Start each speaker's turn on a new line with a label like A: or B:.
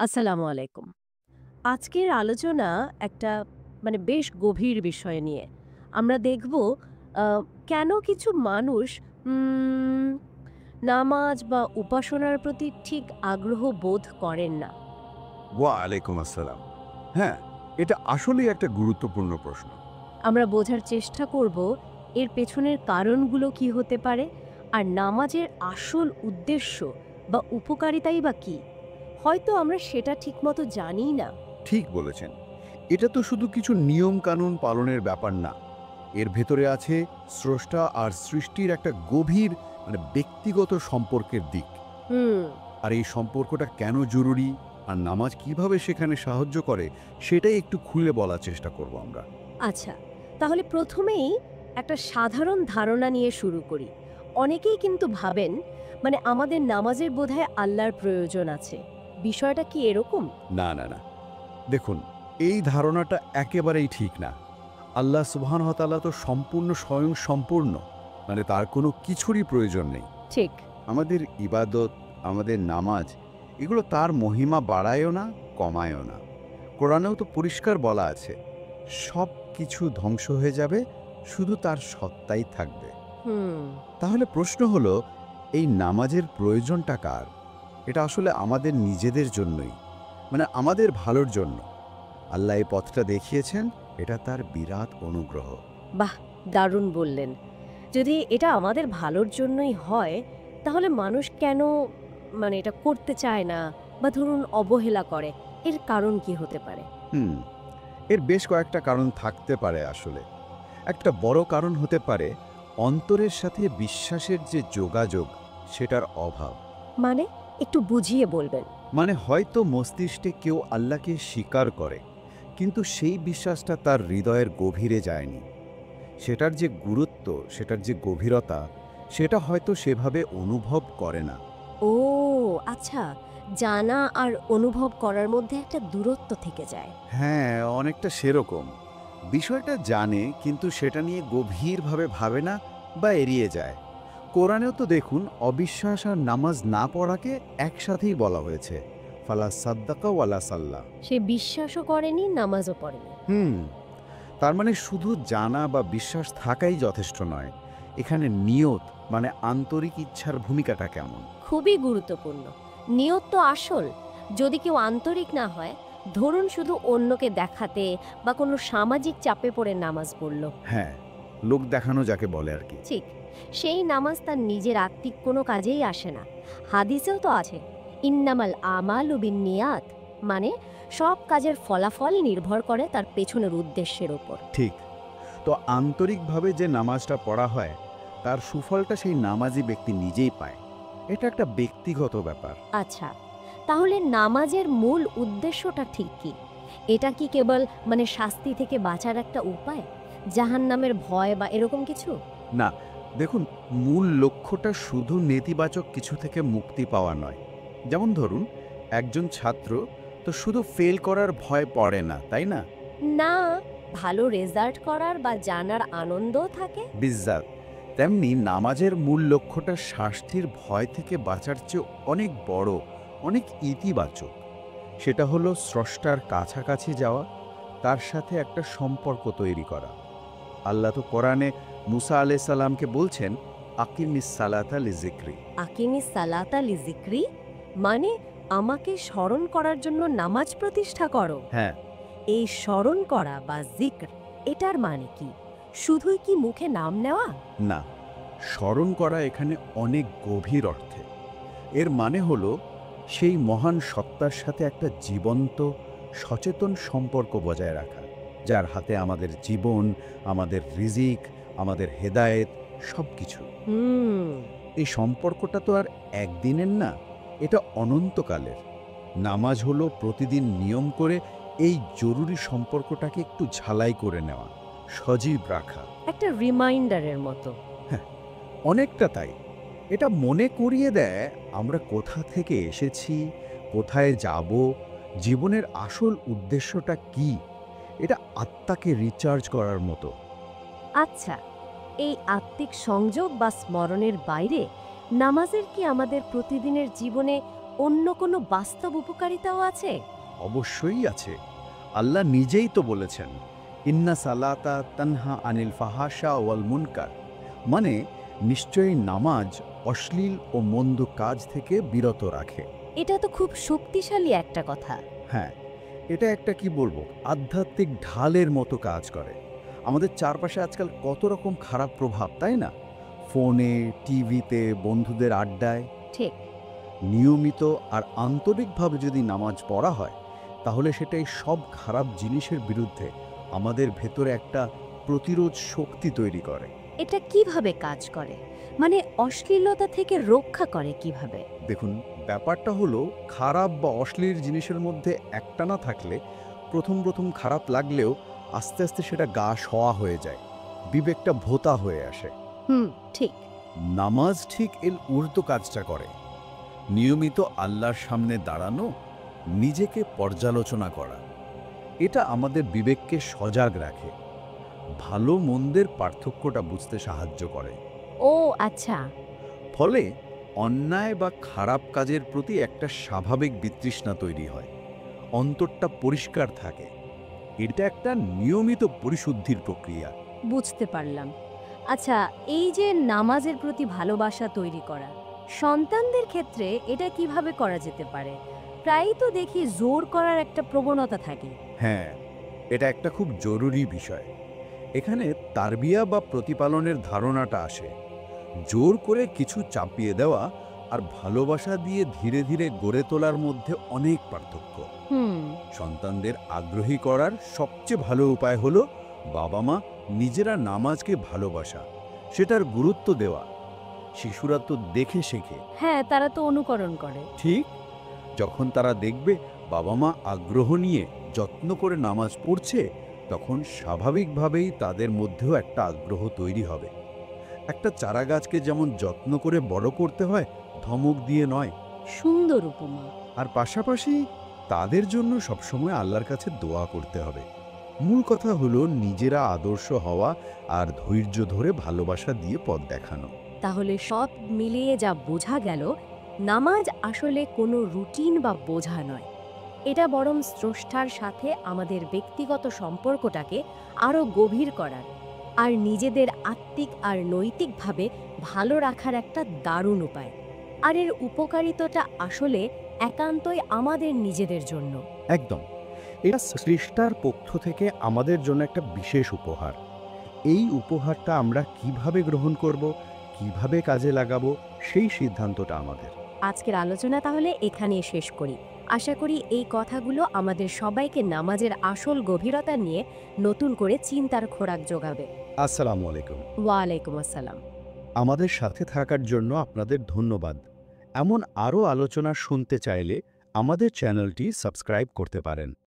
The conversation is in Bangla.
A: আসসালামু আলাইকুম। আজকের আলোচনা একটা বেশ গভীর বিষয় নিয়ে। আমরা দেখব আ কেন কিছু মানুষ উম নামাজ বা উপাসনার প্রতি ঠিক আগ্রহ বোধ করেন না।
B: ওয়ালাইকুম আসসালাম। হ্যাঁ, এটা আসলেই একটা গুরুত্বপূর্ণ প্রশ্ন।
A: আমরা বোঝার চেষ্টা করব এর পেছনের কারণগুলো কি হতে পারে, আর নামাজের আসল উদ্দেশ্য বা উপকারিতাই বা কী? হয়তো আমরা সেটা ঠিকমতো জানিই না।
B: ঠিক বলেছেন। এটা তো শুধু কিছু নিয়ম-কানুন পালনের ব্যাপার না। এর ভেতরে আছে স্রষ্টা আর সৃষ্টির একটা গভীর ব্যক্তিগত সম্পর্কের দিক।
A: হুম।
B: আর এই সম্পর্কটা কেন জরুরি আর নামাজ কিভাবে সেখানে সাহায্য করে সেটাই একটু খুলে বলার চেষ্টা করব আমরা।
A: আচ্ছা, তাহলে প্রথমেই একটা সাধারণ ধারণা নিয়ে শুরু করি। অনেকেই কিন্তু ভাবেন আমাদের নামাজের বোধহয় আল্লাহর প্রয়োজন আছে। বিষয়টা কি এরকম?
B: না, না, না। দেখুন, এই ধারণাটা একেবারেই ঠিক না। আল্লাহ সুবহানাহু ওয়া তাআলা তো সম্পূর্ণ স্বয়ংসম্পূর্ণ। তার কোনো কিছুরই প্রয়োজন নেই।
A: ঠিক।
B: আমাদের ইবাদত, আমাদের নামাজ এগুলো তার মহিমা বাড়ায়ও না, কমায়ও না। কোরআনেও তো পরিষ্কার বলা আছে, সব কিছু ধ্বংস হয়ে যাবে, শুধু তার সত্তাই থাকবে।
A: হুম।
B: তাহলে প্রশ্ন হলো, এই নামাজের প্রয়োজনটা কার? এটা আসলে আমাদের নিজেদের জন্যই। আমাদের ভালোর জন্য। আল্লাহ এই পথটা দেখিয়েছেন, এটা তার বিরাট অনুগ্রহ।
A: বাহ! দারুণ বললেন। যদি এটা আমাদের ভালোর জন্যই হয়, তাহলে মানুষ কেন এটা করতে চায় না বা ধরুন অবহেলা করে? এর কারণ কি হতে পারে?
B: হুম, এর বেশ কয়েকটা কারণ থাকতে পারে আসলে। একটা বড় কারণ হতে পারে অন্তরের সাথে বিশ্বাসের যে যোগাযোগ, সেটার অভাব।
A: মানে একটু বুঝিয়ে বলবেন।
B: হয়তো মস্তিষ্কে কেউ আল্লাহকে স্বীকার করে, কিন্তু সেই বিশ্বাসটা তার হৃদয়ের গভীরে যায়নি। সেটার যে গুরুত্ব, সেটার যে গভীরতা, সেটা হয়তো সেভাবে অনুভব করে না।
A: ও আচ্ছা, জানা আর অনুভব করার মধ্যে একটা দূরত্ব থেকে যায়।
B: হ্যাঁ, অনেকটা সেরকম। বিষয়টা জানে, কিন্তু সেটা নিয়ে গভীরভাবে ভাবে না বা এড়িয়ে যায়। কোরআনেও তো দেখুন, অবিশ্বাস আর নামাজ না পড়াকে একসাথেই বলা হয়েছে, ফালা সাদ্দাকা ওয়ালা সাল্লা।
A: সে বিশ্বাসও করেনি, নামাজও পড়েনি।
B: হুম, তার শুধু জানা বা বিশ্বাস থাকাই যথেষ্ট নয়। এখানে নিয়ত, আন্তরিক ইচ্ছার ভূমিকাটা কেমন?
A: খুবই গুরুত্বপূর্ণ। নিয়ত তো আসল। যদি কেউ আন্তরিক না হয়, ধরুন শুধু অন্যকে দেখাতে বা কোনো সামাজিক চাপে পড়ে নামাজ পড়ল,
B: হ্যাঁ, লোক দেখানো যাকে বলে আর কি।
A: ঠিক, সেই নামাজ তার নিজের আত্মিক কোনো কাজেই আসে না। হাদিসেও তো আছে, ইন্নামাল আমালু বিন্নিয়াত, মানে সব কাজের ফলাফল নির্ভর করে তার পেছনের উদ্দেশ্যের ওপর।
B: ঠিক। তো আন্তরিকভাবে যে নামাজটা পড়া হয়, তার সুফলটা সেই নামাজি ব্যক্তি নিজেই পায়। এটা একটা ব্যক্তিগত ব্যাপার।
A: আচ্ছা, তাহলে নামাজের মূল উদ্দেশ্যটা ঠিক কি? এটা কি কেবল শাস্তি থেকে বাঁচার একটা উপায়? জাহান্নামের ভয় বা এরকম কিছু?
B: না, দেখুন, মূল লক্ষ্যটা শুধু নেতিবাচক কিছু থেকে মুক্তি পাওয়া নয়। যেমন ধরুন, একজন ছাত্র তো শুধু ফেল করার ভয় পড়ে না, তাই না?
A: না, ভালো রেজাল্ট করার বা জানার আনন্দও থাকে।
B: বিজ্জাত। তেমনি নামাজের মূল লক্ষ্যটা শাস্তির ভয় থেকে বাঁচার চেয়ে অনেক বড়, অনেক ইতিবাচক। সেটা হলো স্রষ্টার কাছাকাছি যাওয়া, তার সাথে একটা সম্পর্ক তৈরি করা। আল্লাহ তো কোরআনে মুসা আলাইহিস সালামকে বলছেন, আকিমিস সালাতা লিযিকরি।
A: আকিমিস সালাতা লিযিকরি, মানে আমাকে স্মরণ করার জন্য নামাজ প্রতিষ্ঠা করো।
B: হ্যাঁ।
A: এই স্মরণ করা বা জিক্র, এটার মানে কি? শুধুই কি মুখে নাম নেওয়া?
B: না, স্মরণ করা এখানে অনেক গভীর অর্থে। এর মানে হলো সেই মহান সত্তার সাথে একটা জীবন্ত, সচেতন সম্পর্ক বজায় রাখা, যার হাতে আমাদের জীবন, আমাদের রিজিক, আমাদের হেদায়েত সবকিছু।
A: হুম।
B: এই সম্পর্কটা তো আর একদিনের না, এটা অনন্তকালের। নামাজ হলো প্রতিদিন নিয়ম করে এই জরুরি সম্পর্কটাকে একটু ঝালাই করে নেওয়া, সজীব রাখা।
A: একটা রিমাইন্ডারের মতো।
B: হ্যাঁ, অনেকটা তাই। এটা মনে করিয়ে দেয় আমরা কোথা থেকে এসেছি, কোথায় যাব, জীবনের আসল উদ্দেশ্যটা কি। এটা আত্মাকে রিচার্জ করার মতো।
A: আচ্ছা, এই আত্মিক সংযোগ বা স্মরণের বাইরে নামাজের কি আমাদের প্রতিদিনের জীবনে অন্য কোনো বাস্তব উপকারিতাও আছে?
B: অবশ্যই আছে। আল্লাহ নিজেই তো বলেছেন, ইন্না সালাতা তানহা আনিল ফাহাশা ওয়াল মুনকার, মানে নিশ্চয়ই নামাজ অশ্লীল ও মন্দ কাজ থেকে বিরত রাখে।
A: এটা তো খুব শক্তিশালী একটা কথা।
B: হ্যাঁ, এটা একটা কি বলবো, আধ্যাত্মিক ঢালের মতো কাজ করে। আমাদের চারপাশে আজকাল কত রকম খারাপ প্রভাব, তাই না? ফোনে, টিভিতে, বন্ধুদের আড্ডায়।
A: ঠিক।
B: নিয়মিত আর আন্তরিকভাবে যদি নামাজ পড়া হয়, তাহলে সেটাই সব খারাপ জিনিসের বিরুদ্ধে আমাদের ভেতরে একটা প্রতিরোধ শক্তি তৈরি করে।
A: এটা কিভাবে কাজ করে? মানে অশ্লীলতা থেকে রক্ষা করে কিভাবে?
B: দেখুন, ব্যাপারটা হলো, খারাপ বা অশ্লীল জিনিসের মধ্যে একটানা থাকলে প্রথম প্রথম খারাপ লাগলেও আস্তে আস্তে সেটা গা সওয়া হয়ে যায়, বিবেকটা ভোঁতা হয়ে আসে।
A: ঠিক।
B: নামাজ ঠিক এর উল্টো কাজটা করে। নিয়মিত আল্লাহর সামনে দাঁড়ানো, নিজেকে পর্যালোচনা করা, এটা আমাদের বিবেককে সজাগ রাখে, ভালো মন্দের পার্থক্যটা বুঝতে সাহায্য করে।
A: ও আচ্ছা।
B: ফলে অন্যায় বা খারাপ কাজের প্রতি একটা স্বাভাবিক বিতৃষ্ণা তৈরি হয়, অন্তরটা পরিষ্কার থাকে। এটা একটা নিয়মিত পরিশুদ্ধির প্রক্রিয়া।
A: বুঝতে পারলাম। আচ্ছা, এই যে নামাজের প্রতি ভালোবাসা তৈরি করা, সন্তানদের ক্ষেত্রে এটা কিভাবে করা যেতে পারে? প্রায়ই তো দেখি জোর করার একটা প্রবণতা থাকে।
B: হ্যাঁ, এটা একটা খুব জরুরি বিষয়। এখানে তারবিয়া বা প্রতিপালনের ধারণাটা আসে। জোর করে কিছু চাপিয়ে দেওয়া আর ভালোবাসা দিয়ে ধীরে ধীরে গড়ে তোলার মধ্যে অনেক পার্থক্য। সন্তানদের আগ্রহী করার সবচেয়ে ভালো উপায় হলো বাবা মা নিজেরা নামাজকে ভালোবাসা, সেটার গুরুত্ব দেওয়া। শিশুরা তো দেখে শেখে।
A: হ্যাঁ, তারা তো অনুকরণ করে।
B: ঠিক, যখন তারা দেখবে বাবা মা আগ্রহ নিয়ে যত্ন করে নামাজ পড়ছে, তখন স্বাভাবিকভাবেই তাদের মধ্যেও একটা আগ্রহ তৈরি হবে। একটা চারাগাছকে যেমন যত্ন করে বড় করতে হয়, ধমক দিয়ে নয়।
A: সুন্দর উপমা।
B: আর পাশাপাশি তাদের জন্য সবসময় আল্লাহর কাছে দোয়া করতে হবে। মূল কথা হলো নিজেরা আদর্শ হওয়া আর ধৈর্য ধরে ভালোবাসা দিয়ে পথ দেখানো।
A: তাহলে সব মিলিয়ে যা বোঝা গেল, নামাজ আসলে কোনো রুটিন বা বোঝা নয়। এটা বরং স্রষ্টার সাথে আমাদের ব্যক্তিগত সম্পর্কটাকে আরও গভীর করার আর নিজেদের আত্মিক আর নৈতিকভাবে ভালো রাখার একটা দারুণ উপায়। আর এর উপকারিতাটা আসলে একান্তই আমাদের নিজেদের জন্য।
B: একদম, এটা সৃষ্টার পক্ষ থেকে আমাদের জন্য একটা বিশেষ উপহার। এই উপহারটা আমরা কিভাবে গ্রহণ করব, কিভাবে কাজে লাগাবো, সেই সিদ্ধান্তটা আমাদের।
A: আজকের আলোচনা তাহলে এখানেই শেষ করি। আশা করি এই কথাগুলো আমাদের সবাইকে নামাজের আসল গভীরতা নিয়ে নতুন করে চিন্তার খোরাক যোগাবে।
B: আসসালামু আলাইকুম।
A: ওয়ালাইকুম আসসালাম।
B: আমাদের সাথে থাকার জন্য আপনাদের ধন্যবাদ। এমন আরও আলোচনা শুনতে চাইলে আমাদের চ্যানেলটি সাবস্ক্রাইব করতে পারেন।